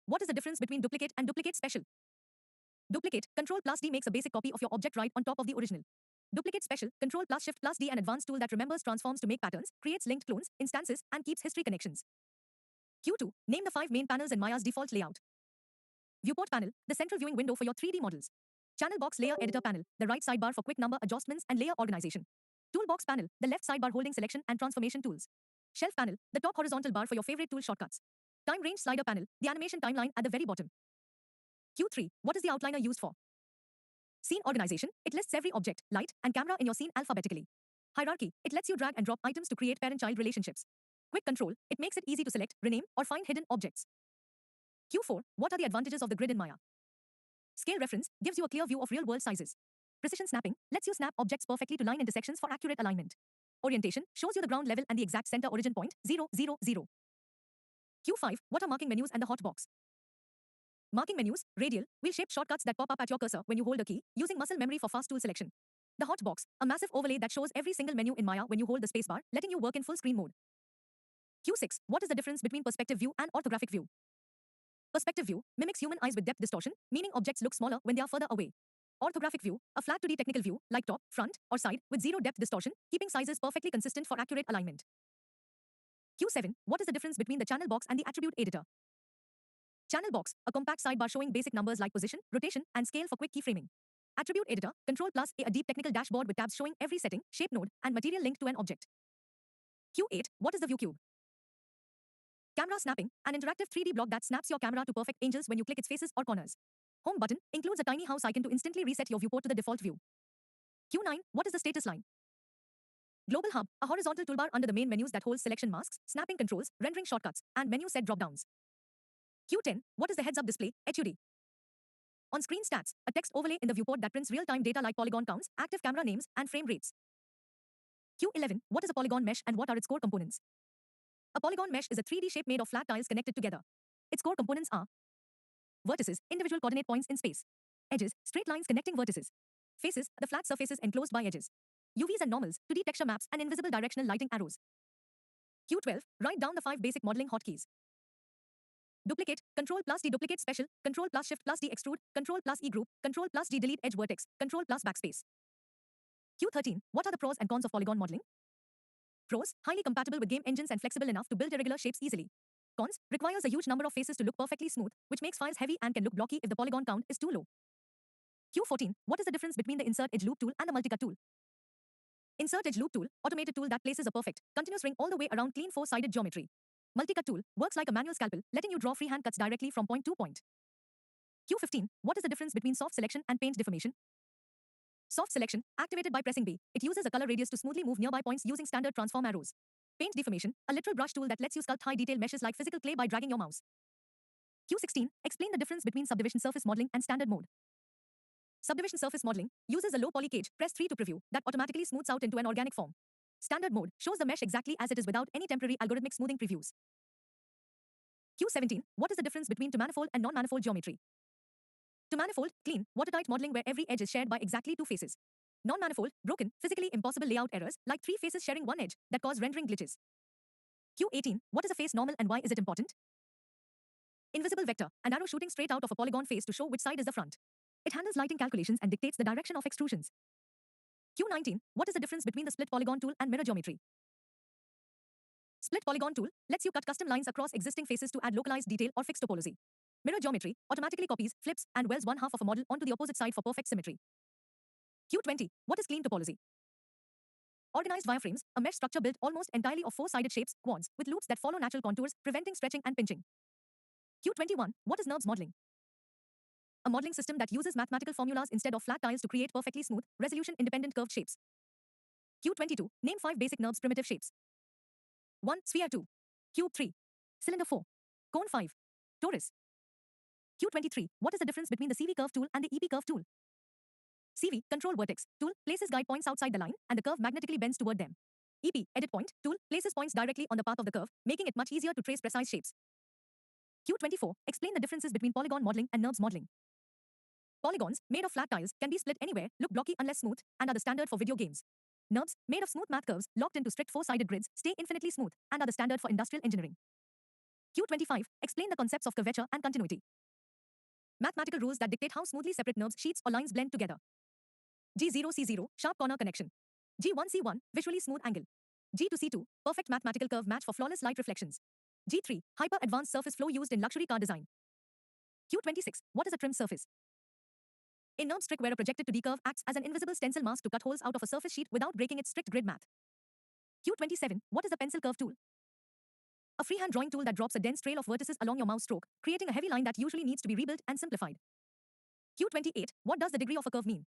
what is the difference between duplicate and duplicate special? Duplicate, Control plus D makes a basic copy of your object right on top of the original. Duplicate special, Control plus Shift plus D, an advanced tool that remembers transforms to make patterns, creates linked clones, instances, and keeps history connections. Q2, name the 5 main panels in Maya's default layout. Viewport panel, the central viewing window for your 3D models. Channel box layer editor panel, the right sidebar for quick number adjustments and layer organization. Toolbox panel, the left sidebar holding selection and transformation tools. Shelf panel, the top horizontal bar for your favorite tool shortcuts. Time range slider panel, the animation timeline at the very bottom. Q3, what is the outliner used for? Scene organization, it lists every object, light, and camera in your scene alphabetically. Hierarchy, it lets you drag and drop items to create parent-child relationships. Quick control, it makes it easy to select, rename, or find hidden objects. Q4, what are the advantages of the grid in Maya? Scale reference gives you a clear view of real-world sizes. Precision snapping lets you snap objects perfectly to line intersections for accurate alignment. Orientation shows you the ground level and the exact center origin point, 0, 0, 0. Q5, what are marking menus and the hot box? Marking menus, radial, wheel-shaped shortcuts that pop up at your cursor when you hold a key, using muscle memory for fast tool selection. The hot box, a massive overlay that shows every single menu in Maya when you hold the spacebar, letting you work in full screen mode. Q6, what is the difference between perspective view and orthographic view? Perspective view mimics human eyes with depth distortion, meaning objects look smaller when they are further away. Orthographic view, a flat 2D technical view, like top, front, or side, with zero depth distortion, keeping sizes perfectly consistent for accurate alignment. Q7, what is the difference between the channel box and the attribute editor? Channel box, a compact sidebar showing basic numbers like position, rotation, and scale for quick keyframing. Attribute editor, Control plus A, a deep technical dashboard with tabs showing every setting, shape node, and material linked to an object. Q8, what is the view cube? Camera snapping, an interactive 3D block that snaps your camera to perfect angles when you click its faces or corners. Home button includes a tiny house icon to instantly reset your viewport to the default view. Q9, what is the status line? Global Hub, a horizontal toolbar under the main menus that holds selection masks, snapping controls, rendering shortcuts, and menu set dropdowns. Q10, what is the heads-up display, HUD? On-screen stats, a text overlay in the viewport that prints real-time data like polygon counts, active camera names, and frame rates. Q11, what is a polygon mesh and what are its core components? A polygon mesh is a 3D shape made of flat tiles connected together. Its core components are vertices, individual coordinate points in space. Edges, straight lines connecting vertices. Faces, the flat surfaces enclosed by edges. UVs and normals, 2D texture maps, and invisible directional lighting arrows. Q12, write down the 5 basic modeling hotkeys. Duplicate, Control plus D duplicate special, Control plus Shift plus D extrude, Control plus E group, Control plus D delete edge vertex, Control plus backspace. Q13, what are the pros and cons of polygon modeling? Pros, highly compatible with game engines and flexible enough to build irregular shapes easily. Cons, requires a huge number of faces to look perfectly smooth, which makes files heavy and can look blocky if the polygon count is too low. Q14, what is the difference between the Insert Edge Loop tool and the Multicut tool? Insert Edge Loop tool, automated tool that places a perfect, continuous ring all the way around clean 4-sided geometry. Multicut tool, works like a manual scalpel, letting you draw freehand cuts directly from point to point. Q15, what is the difference between soft selection and paint deformation? Soft selection, activated by pressing B, it uses a color radius to smoothly move nearby points using standard transform arrows. Paint deformation, a literal brush tool that lets you sculpt high detail meshes like physical clay by dragging your mouse. Q16, explain the difference between subdivision surface modeling and standard mode. Subdivision surface modeling uses a low poly cage, press 3 to preview, that automatically smooths out into an organic form. Standard mode shows the mesh exactly as it is without any temporary algorithmic smoothing previews. Q17, what is the difference between to manifold and non-manifold geometry? To manifold, clean, watertight modeling where every edge is shared by exactly 2 faces. Non-manifold, broken, physically impossible layout errors, like 3 faces sharing 1 edge, that cause rendering glitches. Q18, what is a face normal and why is it important? Invisible vector, an arrow shooting straight out of a polygon face to show which side is the front. It handles lighting calculations and dictates the direction of extrusions. Q19, what is the difference between the split polygon tool and mirror geometry? Split polygon tool lets you cut custom lines across existing faces to add localized detail or fixed topology. Mirror geometry automatically copies, flips, and welds one half of a model onto the opposite side for perfect symmetry. Q20, what is clean topology? Organized wireframes, a mesh structure built almost entirely of 4-sided shapes, quads, with loops that follow natural contours, preventing stretching and pinching. Q21, what is NURBS modeling? A modeling system that uses mathematical formulas instead of flat tiles to create perfectly smooth, resolution-independent curved shapes. Q22, name 5 basic NURBS primitive shapes. 1. Sphere 2. Cube 3. Cylinder 4. Cone 5. Torus. Q23, what is the difference between the CV curve tool and the EP curve tool? CV, control vertex, tool, places guide points outside the line, and the curve magnetically bends toward them. EP, edit point, tool, places points directly on the path of the curve, making it much easier to trace precise shapes. Q24, explain the differences between polygon modeling and NURBS modeling. Polygons, made of flat tiles, can be split anywhere, look blocky unless smooth, and are the standard for video games. NURBS, made of smooth math curves, locked into strict 4-sided grids, stay infinitely smooth, and are the standard for industrial engineering. Q25. Explain the concepts of curvature and continuity. Mathematical rules that dictate how smoothly separate nerves, sheets, or lines blend together. G0C0, sharp corner connection. G1C1, visually smooth angle. G2C2, perfect mathematical curve match for flawless light reflections. G3, hyper advanced surface flow used in luxury car design. Q26, what is a trim surface? A NURBS trick where a projected 2D curve acts as an invisible stencil mask to cut holes out of a surface sheet without breaking its strict grid math. Q27, what is a pencil curve tool? A freehand drawing tool that drops a dense trail of vertices along your mouse stroke, creating a heavy line that usually needs to be rebuilt and simplified. Q28, what does the degree of a curve mean?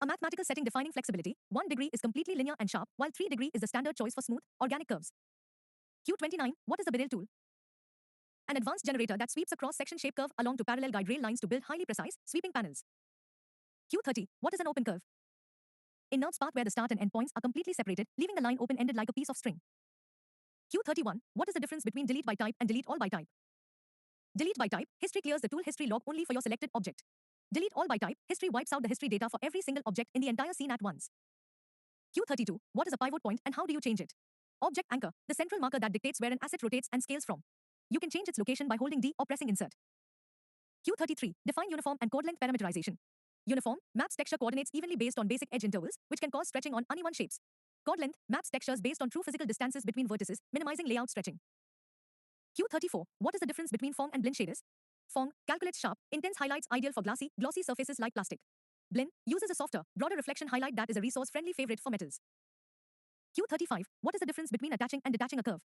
A mathematical setting defining flexibility. 1 degree is completely linear and sharp, while 3 degree is the standard choice for smooth, organic curves. Q29, what is a Beryl tool? An advanced generator that sweeps a cross-section shape curve along to parallel guide rail lines to build highly precise, sweeping panels. Q30, what is an open curve? A NURBS path where the start and end points are completely separated, leaving the line open-ended like a piece of string. Q31, what is the difference between delete by type and delete all by type? Delete by type, history clears the tool history log only for your selected object. Delete all by type, history wipes out the history data for every single object in the entire scene at once. Q32, what is a pivot point and how do you change it? Object anchor, the central marker that dictates where an asset rotates and scales from. You can change its location by holding D or pressing insert. Q33, define uniform and chord length parameterization. Uniform maps texture coordinates evenly based on basic edge intervals, which can cause stretching on uneven shapes. Chord length maps textures based on true physical distances between vertices, minimizing layout stretching. Q34, what is the difference between Phong and Blinn shaders? Phong calculates sharp, intense highlights ideal for glossy surfaces like plastic. Blinn uses a softer, broader reflection highlight that is a resource-friendly favorite for metals. Q35, what is the difference between attaching and detaching a curve?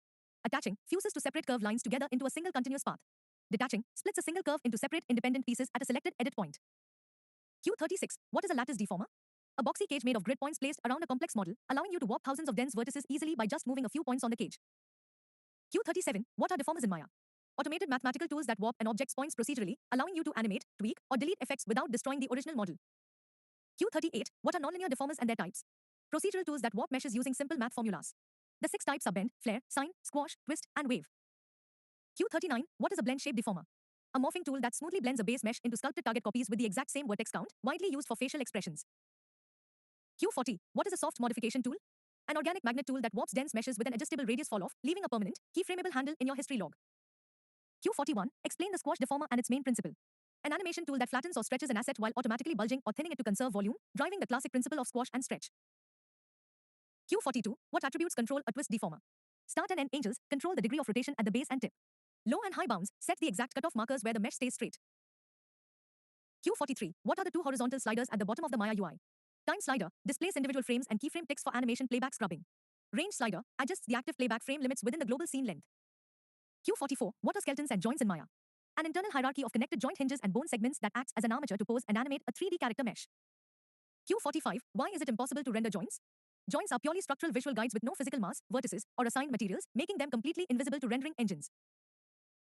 Attaching fuses to separate curve lines together into a single continuous path. Detaching splits a single curve into separate independent pieces at a selected edit point. Q36, what is a lattice deformer? A boxy cage made of grid points placed around a complex model, allowing you to warp thousands of dense vertices easily by just moving a few points on the cage. Q37, what are deformers in Maya? Automated mathematical tools that warp an object's points procedurally, allowing you to animate, tweak, or delete effects without destroying the original model. Q38, what are nonlinear deformers and their types? Procedural tools that warp meshes using simple math formulas. The 6 types are bend, flare, sine, squash, twist, and wave. Q39, what is a blend shape deformer? A morphing tool that smoothly blends a base mesh into sculpted target copies with the exact same vertex count, widely used for facial expressions. Q40, what is a soft modification tool? An organic magnet tool that warps dense meshes with an adjustable radius fall-off, leaving a permanent, keyframeable handle in your history log. Q41, explain the squash deformer and its main principle. An animation tool that flattens or stretches an asset while automatically bulging or thinning it to conserve volume, driving the classic principle of squash and stretch. Q42, what attributes control a twist deformer? Start and end angles control the degree of rotation at the base and tip. Low and high bounds set the exact cutoff markers where the mesh stays straight. Q43, what are the 2 horizontal sliders at the bottom of the Maya UI? Time slider displays individual frames and keyframe ticks for animation playback scrubbing. Range slider adjusts the active playback frame limits within the global scene length. Q44, what are skeletons and joints in Maya? An internal hierarchy of connected joint hinges and bone segments that acts as an armature to pose and animate a 3D character mesh. Q45, why is it impossible to render joints? Joints are purely structural visual guides with no physical mass, vertices, or assigned materials, making them completely invisible to rendering engines.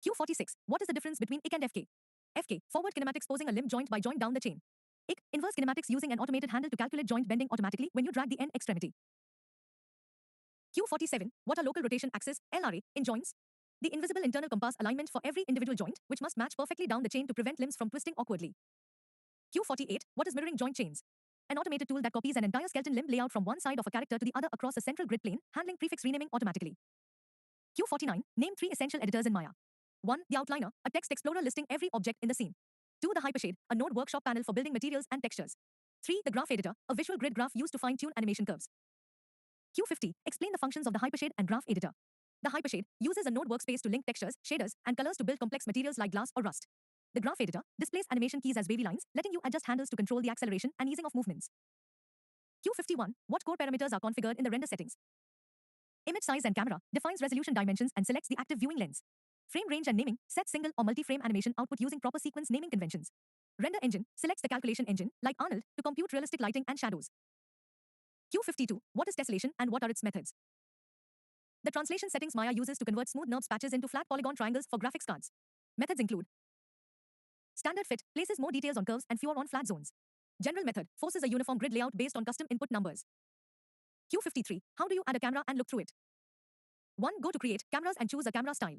Q46, what is the difference between IK and FK? FK, forward kinematics posing a limb joint by joint down the chain. IK, inverse kinematics using an automated handle to calculate joint bending automatically when you drag the end extremity. Q47, what are local rotation axes, LRA, in joints? The invisible internal compass alignment for every individual joint, which must match perfectly down the chain to prevent limbs from twisting awkwardly. Q48, what is mirroring joint chains? An automated tool that copies an entire skeleton limb layout from one side of a character to the other across a central grid plane, handling prefix renaming automatically. Q49, name 3 essential editors in Maya. 1. The outliner, a text explorer listing every object in the scene. 2. The hypershade, a node workshop panel for building materials and textures. 3. The graph editor, a visual grid graph used to fine-tune animation curves. Q50, explain the functions of the hypershade and graph editor. The hypershade uses a node workspace to link textures, shaders, and colors to build complex materials like glass or rust. The graph editor displays animation keys as wavy lines, letting you adjust handles to control the acceleration and easing of movements. Q51, what core parameters are configured in the render settings? Image size and camera defines resolution dimensions and selects the active viewing lens. Frame range and naming sets single or multi-frame animation output using proper sequence naming conventions. Render engine selects the calculation engine, like Arnold, to compute realistic lighting and shadows. Q52, what is tessellation and what are its methods? The translation settings Maya uses to convert smooth NURBS patches into flat polygon triangles for graphics cards. Methods include standard fit, places more details on curves and fewer on flat zones. General method, forces a uniform grid layout based on custom input numbers. Q53, how do you add a camera and look through it? 1. Go to create, cameras and choose a camera style.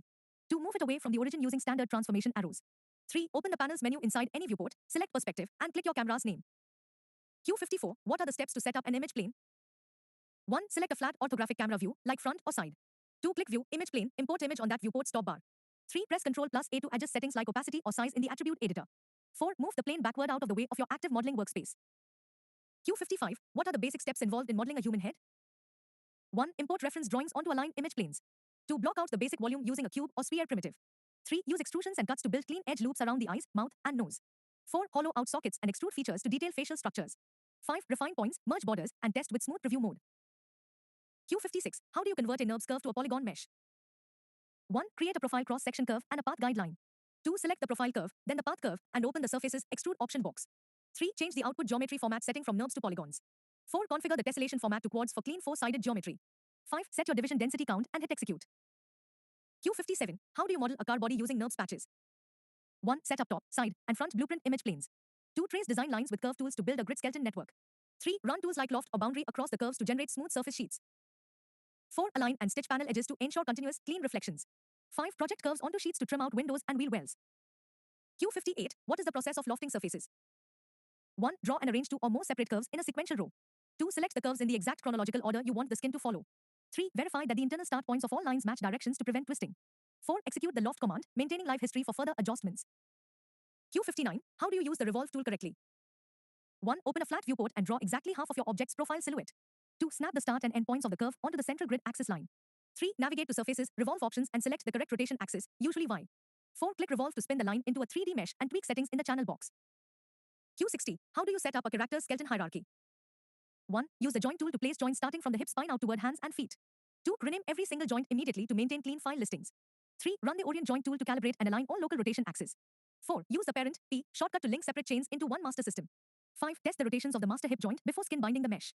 2. Move it away from the origin using standard transformation arrows. 3. Open the panels menu inside any viewport, select perspective, and click your camera's name. Q54, what are the steps to set up an image plane? 1. Select a flat orthographic camera view, like front or side. 2. Click View, Image Plane, import image on that viewport stop bar. 3. Press Ctrl plus A to adjust settings like opacity or size in the attribute editor. 4. Move the plane backward out of the way of your active modeling workspace. Q55. What are the basic steps involved in modeling a human head? 1. Import reference drawings onto aligned image planes. 2. Block out the basic volume using a cube or sphere primitive. 3. Use extrusions and cuts to build clean edge loops around the eyes, mouth, and nose. 4. Hollow out sockets and extrude features to detail facial structures. 5. Refine points, merge borders, and test with smooth preview mode. Q56. How do you convert a NURBS curve to a polygon mesh? 1. Create a profile cross-section curve and a path guideline. 2. Select the profile curve, then the path curve, and open the surfaces extrude option box. 3. Change the output geometry format setting from NURBS to polygons. 4. Configure the tessellation format to quads for clean four-sided geometry. 5. Set your division density count and hit execute. Q57. How do you model a car body using NURBS patches? 1. Set up top, side, and front blueprint image planes. 2. Trace design lines with curve tools to build a grid skeleton network. 3. Run tools like loft or boundary across the curves to generate smooth surface sheets. 4. Align and stitch panel edges to ensure continuous, clean reflections. 5. Project curves onto sheets to trim out windows and wheel wells. Q58. What is the process of lofting surfaces? 1. Draw and arrange 2 or more separate curves in a sequential row. 2. Select the curves in the exact chronological order you want the skin to follow. 3. Verify that the internal start points of all lines match directions to prevent twisting. 4. Execute the loft command, maintaining live history for further adjustments. Q59. How do you use the revolve tool correctly? 1. Open a flat viewport and draw exactly half of your object's profile silhouette. 2. Snap the start and end points of the curve onto the central grid axis line. 3. Navigate to surfaces, revolve options, and select the correct rotation axis, usually Y. 4. Click revolve to spin the line into a 3D mesh and tweak settings in the channel box. Q60. How do you set up a character skeleton hierarchy? 1. Use the joint tool to place joints starting from the hip spine out toward hands and feet. 2. Rename every single joint immediately to maintain clean file listings. 3. Run the orient joint tool to calibrate and align all local rotation axes. 4. Use the parent P shortcut to link separate chains into one master system. 5. Test the rotations of the master hip joint before skin binding the mesh.